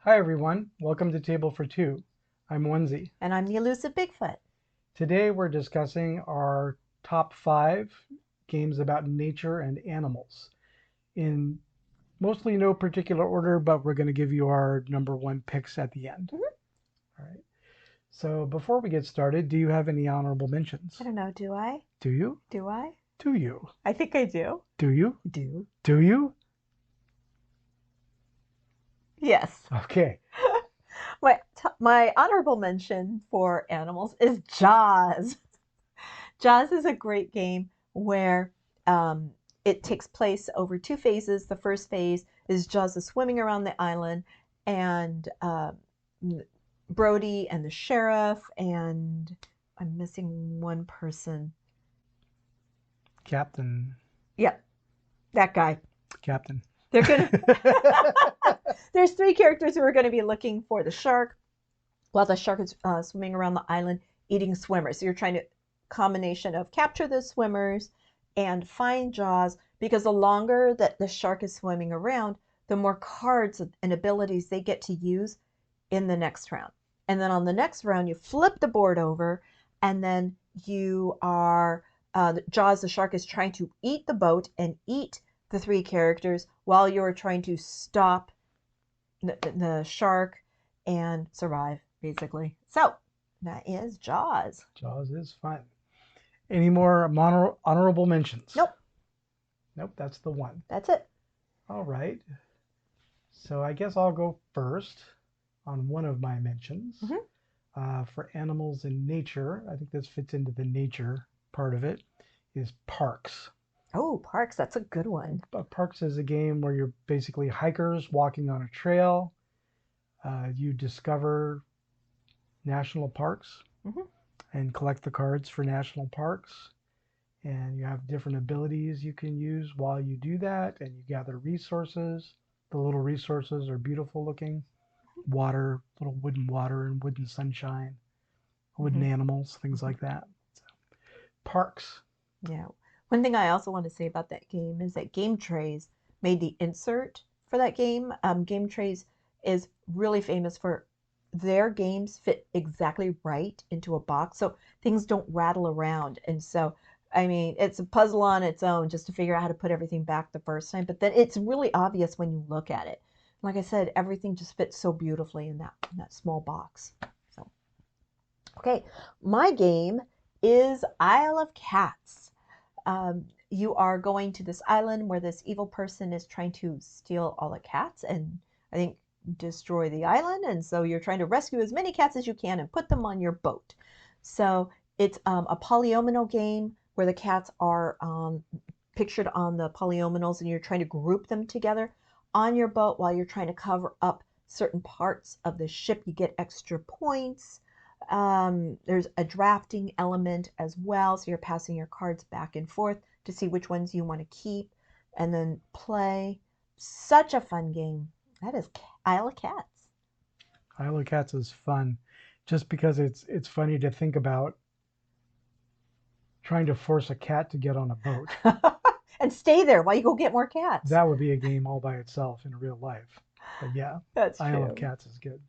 Hi everyone, welcome to Table for Two. I'm Onezie. And I'm the Elusive Bigfoot. Today we're discussing our top 5 games about nature and animals in mostly no particular order, but we're going to give you our number one picks at the end. All right. So before we get started, do you have any honorable mentions? I don't know, do I? Do you? Do I? Do you? I think I do. Do you? Do. Do you? Yes. Okay. My honorable mention for animals is Jaws. Jaws is a great game where it takes place over 2 phases. The first phase is Jaws is swimming around the island, and Brody and the sheriff, and I'm missing one person. Captain. Yep, that guy. Captain. They're gonna. There's 3 characters who are going to be looking for the shark, while the shark is swimming around the island eating swimmers. So you're trying to combination of capture the swimmers and find Jaws, because the longer that the shark is swimming around, the more cards and abilities they get to use in the next round. And then on the next round, you flip the board over, and then you are Jaws, the shark, is trying to eat the boat and eat the 3 characters while you're trying to stop the shark and survive, basically. So that is Jaws. Jaws is fun. Any more honorable mentions? Nope. Nope, that's the one. That's it. All right. So I guess I'll go first on one of my mentions. For animals in nature, I think this fits into the nature part of it, is parks. Oh, parks, that's a good one. Parks is a game where you're basically hikers walking on a trail. You discover national parks and collect the cards for national parks. And you have different abilities you can use while you do that, and you gather resources. The little resources are beautiful looking. Water, little wooden water and wooden sunshine, wooden animals, things like that. So, parks. Yeah. One thing I also want to say about that game is that Game Trays made the insert for that game. Game Trays is really famous for their games fit exactly right into a box, so things don't rattle around. And so, I mean, it's a puzzle on its own just to figure out how to put everything back the first time, but then it's really obvious when you look at it. Like I said, everything just fits so beautifully in that small box. So, okay, my game is Isle of Cats. You are going to this island where this evil person is trying to steal all the cats and, I think, destroy the island. And so you're trying to rescue as many cats as you can and put them on your boat. So it's a polyomino game where the cats are pictured on the polyominoes, and you're trying to group them together on your boat while you're trying to cover up certain parts of the ship. You get extra points. There's a drafting element as well, so you're passing your cards back and forth to see which ones you want to keep and then play. Such a fun game. That is Isle of Cats. Isle of Cats is fun, just because it's funny to think about trying to force a cat to get on a boat. And stay there while you go get more cats. That would be a game all by itself in real life. But yeah, That's Isle true. of Cats is good.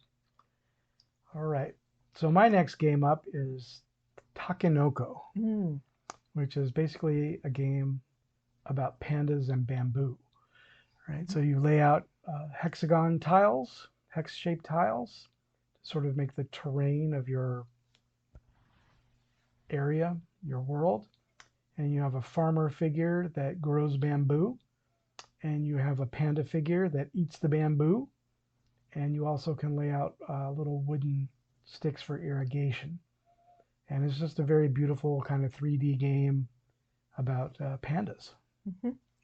All right. So my next game up is Takenoko, which is basically a game about pandas and bamboo. Right. So you lay out hexagon tiles, hex-shaped tiles, to sort of make the terrain of your area, your world. And you have a farmer figure that grows bamboo, and you have a panda figure that eats the bamboo, and you also can lay out little wooden sticks for irrigation. And it's just a very beautiful kind of 3D game about pandas.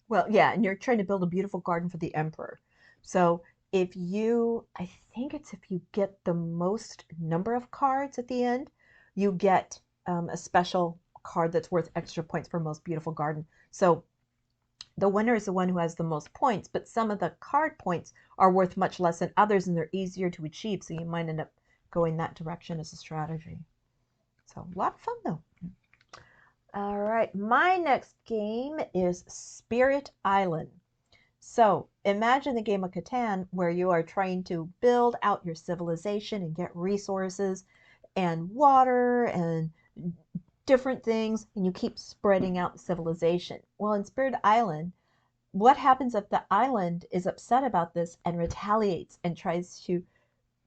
Well, yeah, and you're trying to build a beautiful garden for the emperor. So I think it's if you get the most number of cards at the end, you get a special card that's worth extra points for most beautiful garden. So the winner is the one who has the most points, but some of the card points are worth much less than others, and they're easier to achieve. So you might end up going that direction as a strategy. So a lot of fun though. All right, my next game is Spirit Island. So imagine the game of Catan where you are trying to build out your civilization and get resources and water and different things, and you keep spreading out the civilization. Well, in Spirit Island, what happens if the island is upset about this and retaliates and tries to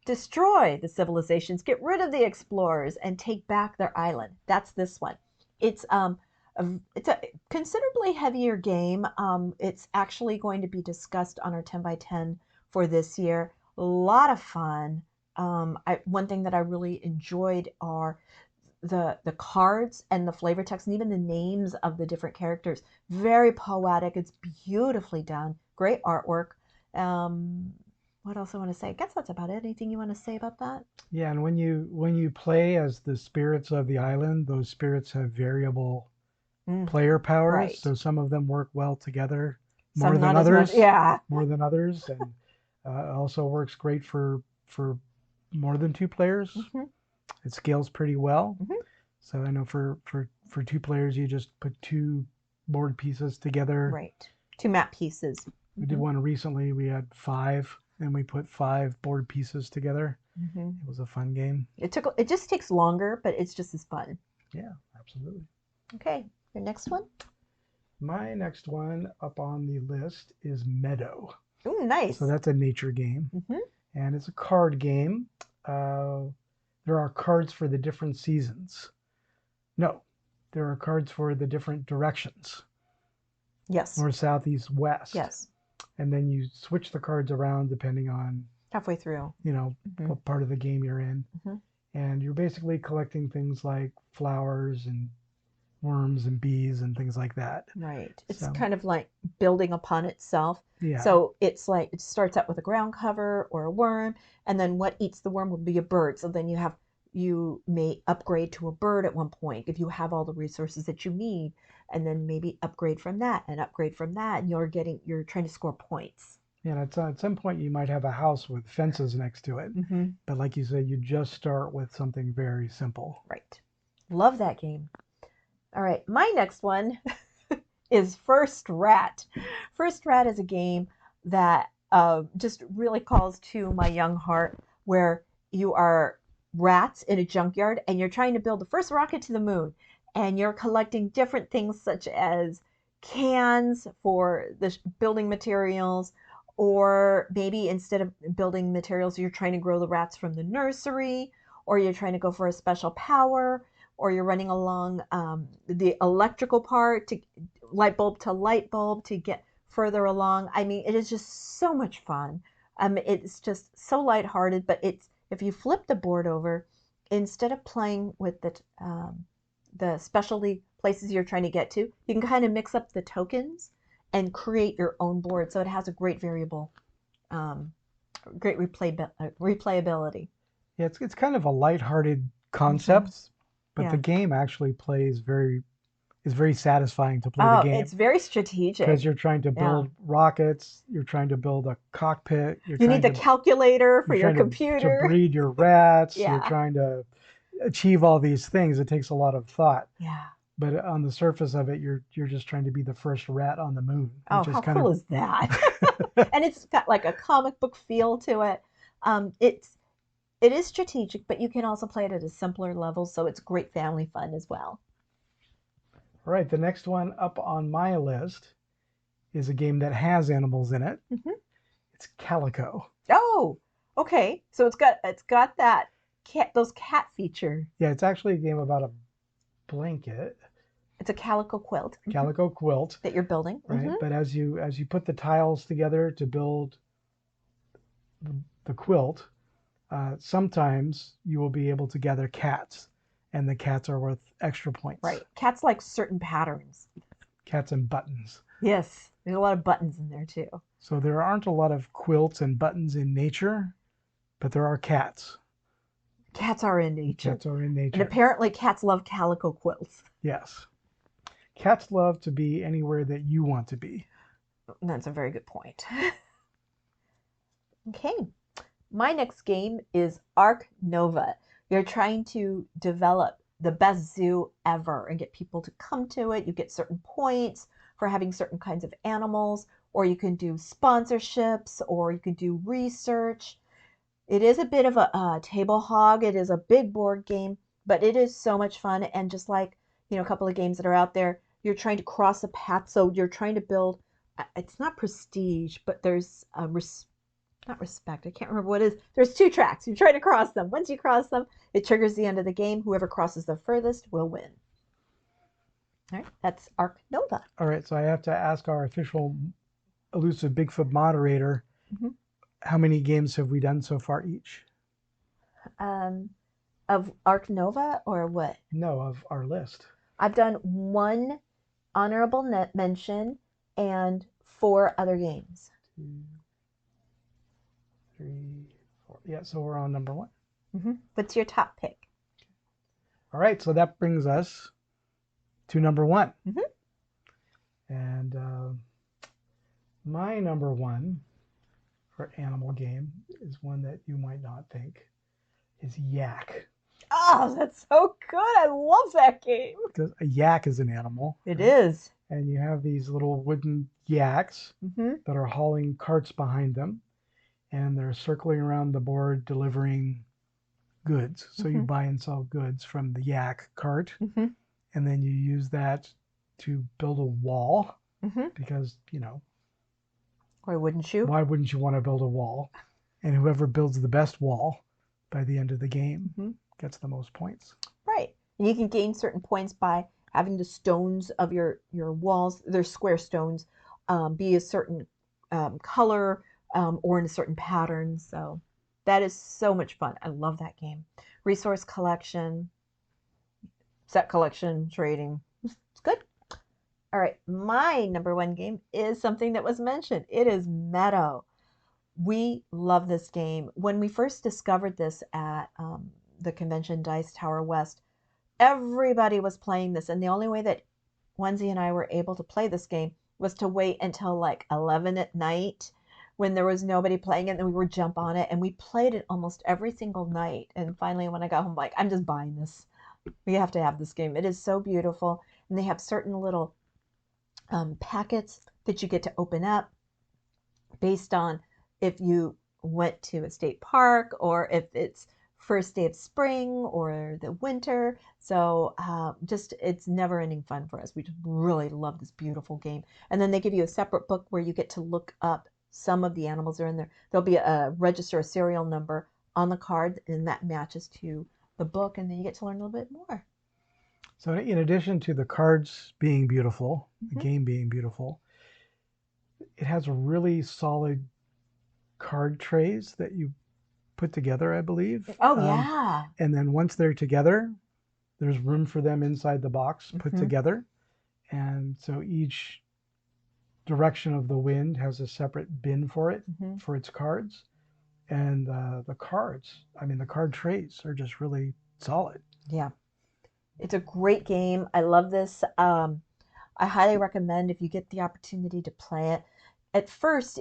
destroy the civilizations, get rid of the explorers, and take back their island? That's this one. It's it's a considerably heavier game. It's actually going to be discussed on our 10 by 10 for this year. A lot of fun. One thing that I really enjoyed are the cards and the flavor text and even the names of the different characters. Very poetic. It's beautifully done. Great artwork. What else I want to say? I guess that's about it. Anything you want to say about that? Yeah, and when you play as the spirits of the island, those spirits have variable player powers. Right. So some of them work well together Some more than not as much. others. Yeah. More than others, and also works great for more than two players. It scales pretty well. So I know for two players, you just put two board pieces together. Right. Two map pieces. We did one recently. We had 5, and we put 5 board pieces together. It was a fun game. It just takes longer, but it's just as fun. Yeah, absolutely. Okay, your next one? My next one up on the list is Meadow. Ooh, nice. So that's a nature game, and it's a card game. There are cards for the different seasons. No, there are cards for the different directions. Yes. North, south, east, west. Yes. And then you switch the cards around depending on halfway through, what part of the game you're in. And you're basically collecting things like flowers and worms and bees and things like that. Right. It's kind of like building upon itself. Yeah. So it's like it starts out with a ground cover or a worm, and then what eats the worm would be a bird. So then you may upgrade to a bird at one point if you have all the resources that you need, and then maybe upgrade from that and upgrade from that, and you're trying to score points. Yeah, at some point you might have a house with fences next to it. But like you said, you just start with something very simple. Right. Love that game. All right, my next one is First Rat. First Rat is a game that just really calls to my young heart, where you are rats in a junkyard and you're trying to build the first rocket to the moon, and you're collecting different things such as cans for the building materials, or maybe instead of building materials, you're trying to grow the rats from the nursery, or you're trying to go for a special power, or you're running along the electrical part to light bulb to get further along. I mean, it is just so much fun. It's just so lighthearted, but if you flip the board over, instead of playing with the specialty places you're trying to get to, you can kind of mix up the tokens and create your own board. So it has a great variable, great replayability. Yeah, it's kind of a lighthearted concept, but the game actually is very satisfying to play the game. It's very strategic. Because you're trying to build rockets, you're trying to build a cockpit. You need the calculator for your computer. To breed your rats. You're trying to achieve all these things. It takes a lot of thought. Yeah. But on the surface of it, you're just trying to be the first rat on the moon. Oh, how cool is that? And it's got like a comic book feel to it. It is strategic, but you can also play it at a simpler level, so it's great family fun as well. All right, the next one up on my list is a game that has animals in it. It's Calico. Oh, okay. So it's got that those cat feature. Yeah, it's actually a game about a blanket. It's a calico quilt. Calico quilt that you're building. Right, but as you put the tiles together to build the quilt, sometimes you will be able to gather cats, and the cats are worth extra points. Right. Cats like certain patterns. Cats and buttons. Yes. There's a lot of buttons in there too. So there aren't a lot of quilts and buttons in nature, but there are cats. Cats are in nature. Cats are in nature. And apparently cats love calico quilts. Yes. Cats love to be anywhere that you want to be. That's a very good point. Okay. My next game is Ark Nova. You're trying to develop the best zoo ever and get people to come to it. You get certain points for having certain kinds of animals. or you can do sponsorships, or you can do research. It is a bit of a table hog. It is a big board game, but it is so much fun. And just like, a couple of games that are out there, you're trying to cross a path. So you're trying to build, it's not prestige, but there's not respect. I can't remember what it is. There's 2 tracks. You try to cross them. Once you cross them, it triggers the end of the game. Whoever crosses the furthest will win. All right, that's Ark Nova. All right, so I have to ask our official Elusive Bigfoot moderator, how many games have we done so far each? Of Ark Nova or what? No, of our list. I've done 1 honorable mention and 4 other games. 2, 3, 4. Yeah, so we're on number 1. What's your top pick? All right, so that brings us to number 1. And my number 1 for animal game is one that you might not think is yak. Oh, that's so good. I love that game. Because a yak is an animal. It is. And you have these little wooden yaks that are hauling carts behind them. And they're circling around the board delivering goods. So you buy and sell goods from the yak cart. And then you use that to build a wall. Because, why wouldn't you? Why wouldn't you want to build a wall? And whoever builds the best wall by the end of the game gets the most points. Right. And you can gain certain points by having the stones of your walls, they're square stones, be a certain color or in a certain pattern. So that is so much fun. I love that game. Resource collection, set collection, trading. It's good. All right. My number 1 game is something that was mentioned. It is Meadow. We love this game. When we first discovered this at the convention Dice Tower West, everybody was playing this. And the only way that Onezie and I were able to play this game was to wait until like 11 at night when there was nobody playing it, and we would jump on it. And we played it almost every single night. And finally, when I got home, I'm just buying this. We have to have this game. It is so beautiful. And they have certain little packets that you get to open up based on if you went to a state park or if it's first day of spring or the winter. So it's never ending fun for us. We just really love this beautiful game. And then they give you a separate book where you get to look up some of the animals that are in there. There'll be a register, a serial number on the card, and that matches to the book, and then you get to learn a little bit more. So in addition to the cards being beautiful, the game being beautiful, it has a really solid card trays that you put together, I believe. Oh, yeah. And then once they're together, there's room for them inside the box put together. And so each direction of the wind has a separate bin for it, for its cards. And the cards, the card trays are just really solid. Yeah. It's a great game. I love this. I highly recommend if you get the opportunity to play it. At first,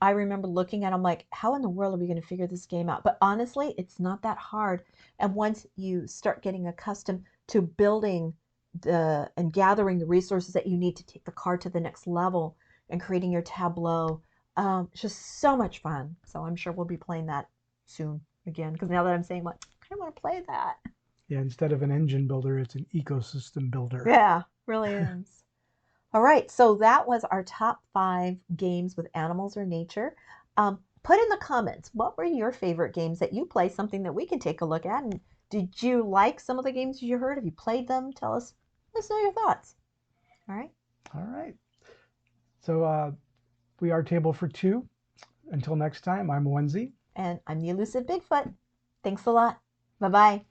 I remember looking at it, I'm like, how in the world are we going to figure this game out? But honestly, it's not that hard. And once you start getting accustomed to building and gathering the resources that you need to take the card to the next level and creating your tableau, it's just so much fun. So I'm sure we'll be playing that soon again. Because now that I'm saying, I kind of want to play that. Yeah, instead of an engine builder, it's an ecosystem builder. Yeah, really is. All right, so that was our top 5 games with animals or nature. Put in the comments, what were your favorite games that you play, something that we can take a look at? And did you like some of the games you heard? Have you played them? Tell us, let us know your thoughts. All right? All right. So we are Table for 2. Until next time, I'm Onezie. And I'm the Elusive Bigfoot. Thanks a lot. Bye-bye.